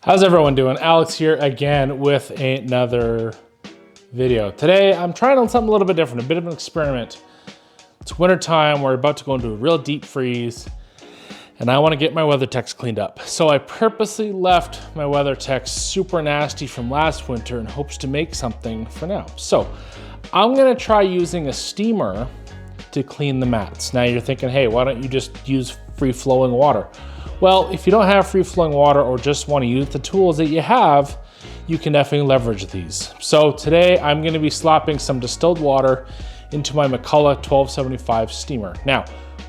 How's everyone doing? Alex here again with another video. Today I'm trying on something a little bit different, a bit of an experiment. It's winter time, we're about to go into a real deep freeze, and I want to get my weathertechs cleaned up. So I purposely left my weathertechs super nasty from last winter in hopes to make something for now. So I'm gonna try using a steamer to clean the mats. Now you're thinking, hey, why don't you just use free-flowing water? Well, if you don't have free-flowing water or just want to use the tools that you have, you can definitely leverage these. So today I'm going to be slapping some distilled water into my McCulloch 1275 steamer. Now,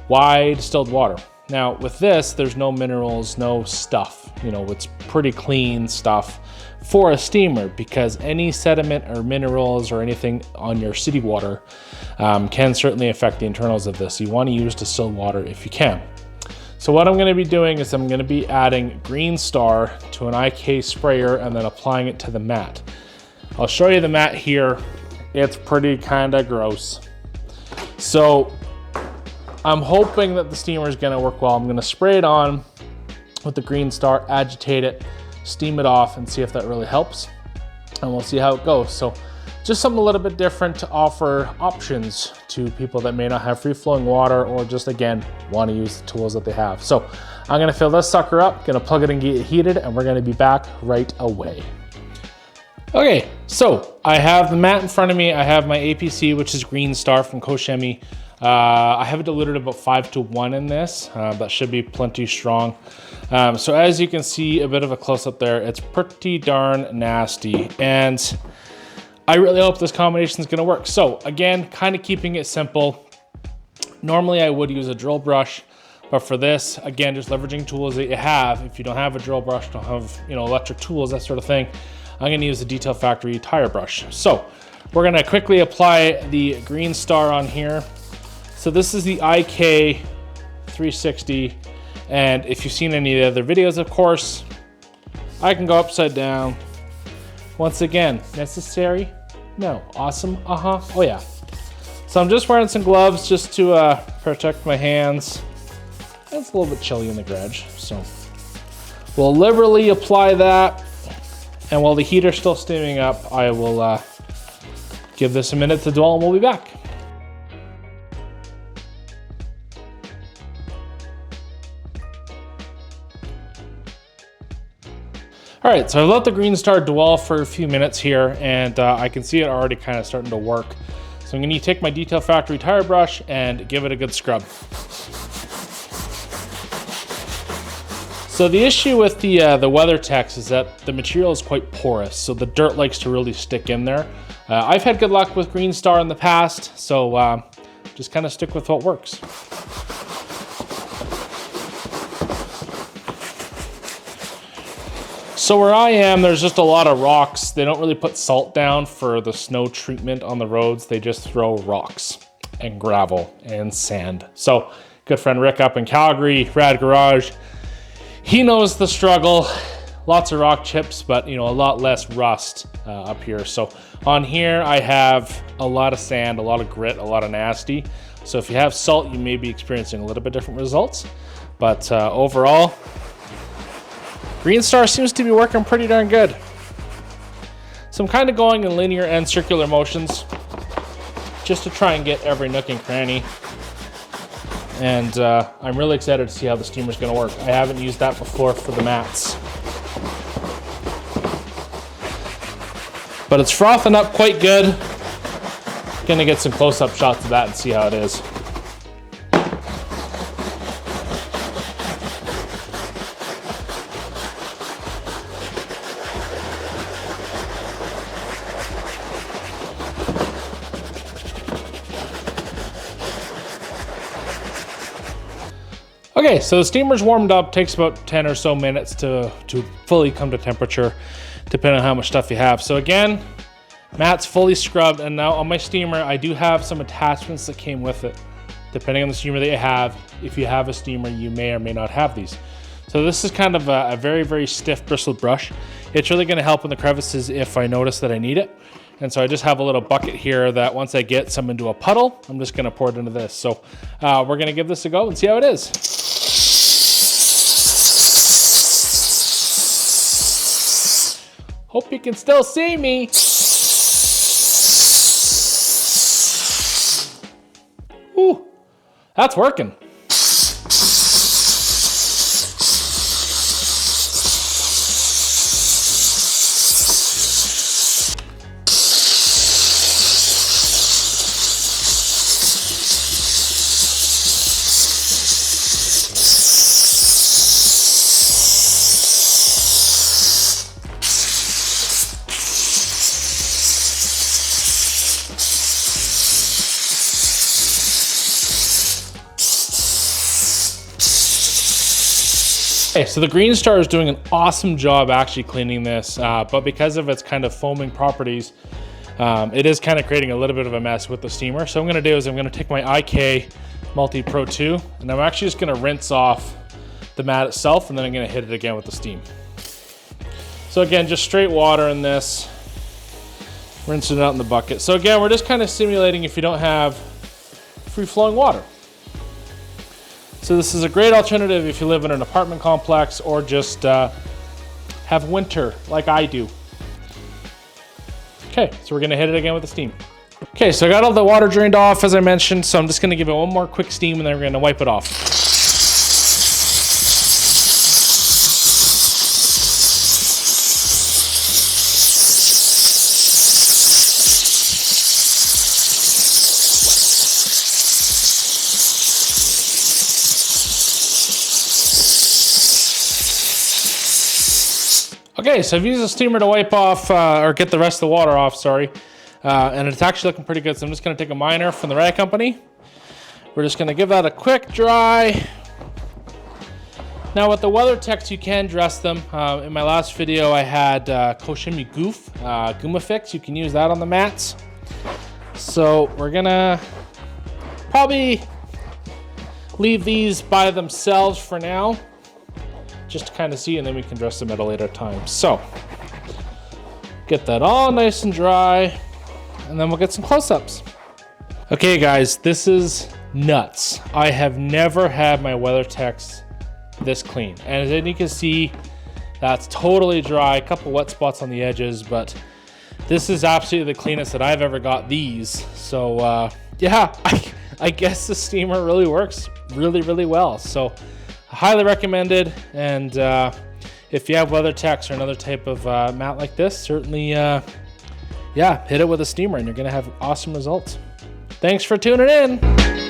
why distilled water? Now with this, there's no minerals, no stuff. You know, it's pretty clean stuff for a steamer because any sediment or minerals or anything on your city water can certainly affect the internals of this. You want to use distilled water if you can. So what I'm going to be doing is I'm going to be adding Green Star to an IK sprayer and then applying it to the mat. I'll show you the mat here. It's pretty kind of gross. So I'm hoping that the steamer is going to work well. I'm going to spray it on with the Green Star, agitate it, steam it off, and see if that really helps. And we'll see how it goes. So just something a little bit different to offer options to people that may not have free-flowing water or just, again, want to use the tools that they have. So I'm going to fill this sucker up, going to plug it and get it heated, and we're going to be back right away. Okay, so I have the mat in front of me. I have my APC, which is Green Star from Koch Chemie. I have it diluted about 5-to-1 in this. That should be plenty strong. So as you can see, a bit of a close-up there. It's pretty darn nasty. And I really hope this combination is going to work. So again, kind of keeping it simple. Normally I would use a drill brush, but for this, again, just leveraging tools that you have. If you don't have a drill brush, don't have, electric tools, that sort of thing, I'm going to use the Detail Factory tire brush. So we're going to quickly apply the Green Star on here. So this is the IK 360. And if you've seen any of the other videos, of course, I can go upside down. Once again, necessary? No. Awesome? Oh yeah. So I'm just wearing some gloves just to protect my hands. It's a little bit chilly in the garage, so we'll liberally apply that. And while the heater's still steaming up, I will give this a minute to dwell and we'll be back. All right, so I've let the Green Star dwell for a few minutes here, and I can see it already kind of starting to work. So I'm going to take my Detail Factory tire brush and give it a good scrub. So the issue with the WeatherTechs is that the material is quite porous, so the dirt likes to really stick in there. I've had good luck with Green Star in the past, so just kind of stick with what works. So where I am, there's just a lot of rocks. They don't really put salt down for the snow treatment on the roads. They just throw rocks and gravel and sand. So good friend Rick up in Calgary, Rad Garage, he knows the struggle. Lots of rock chips, but a lot less rust up here. So on here, I have a lot of sand, a lot of grit, a lot of nasty. So if you have salt, you may be experiencing a little bit different results. But overall, Green Star seems to be working pretty darn good. So I'm kind of going in linear and circular motions just to try and get every nook and cranny. And I'm really excited to see how the steamer's going to work. I haven't used that before for the mats. But it's frothing up quite good. Gonna get some close-up shots of that and see how it is. Okay, so the steamer's warmed up. Takes about 10 or so minutes to fully come to temperature, depending on how much stuff you have. So again, mat's fully scrubbed, and now on my steamer, I do have some attachments that came with it. Depending on the steamer that you have, if you have a steamer, you may or may not have these. So this is kind of a very, very stiff bristled brush. It's really gonna help in the crevices if I notice that I need it. And so I just have a little bucket here that once I get some into a puddle, I'm just gonna pour it into this. So we're gonna give this a go and see how it is. Hope you can still see me. Ooh, that's working. Okay, so the Green Star is doing an awesome job actually cleaning this, but because of its kind of foaming properties, it is kind of creating a little bit of a mess with the steamer. So what I'm gonna do is I'm gonna take my IK Multi Pro 2, and I'm actually just gonna rinse off the mat itself, and then I'm gonna hit it again with the steam. So again, just straight water in this, rinsing it out in the bucket. So again, we're just kind of simulating if you don't have free-flowing water. So this is a great alternative if you live in an apartment complex or just have winter like I do. Okay, so we're gonna hit it again with the steam. Okay, so I got all the water drained off as I mentioned, so I'm just gonna give it one more quick steam and then we're gonna wipe it off. Okay, so I've used a steamer to wipe off, or get the rest of the water off, sorry. And it's actually looking pretty good. So I'm just gonna take a miner from the Rag Company. We're just gonna give that a quick dry. Now with the WeatherTechs, you can dress them. In my last video, I had Koch Chemie Guma Fix. You can use that on the mats. So we're gonna probably leave these by themselves for now, just to kind of see, and then we can dress them at a later time. So get that all nice and dry, and then we'll get some close-ups. Okay guys, this is nuts. I have never had my WeatherTechs this clean. And as you can see, that's totally dry, a couple wet spots on the edges, but this is absolutely the cleanest that I've ever got these. So yeah, I guess the steamer really works really well. So highly recommended, and if you have WeatherTechs or another type of mat like this, certainly yeah, hit it with a steamer and you're gonna have awesome results. Thanks for tuning in.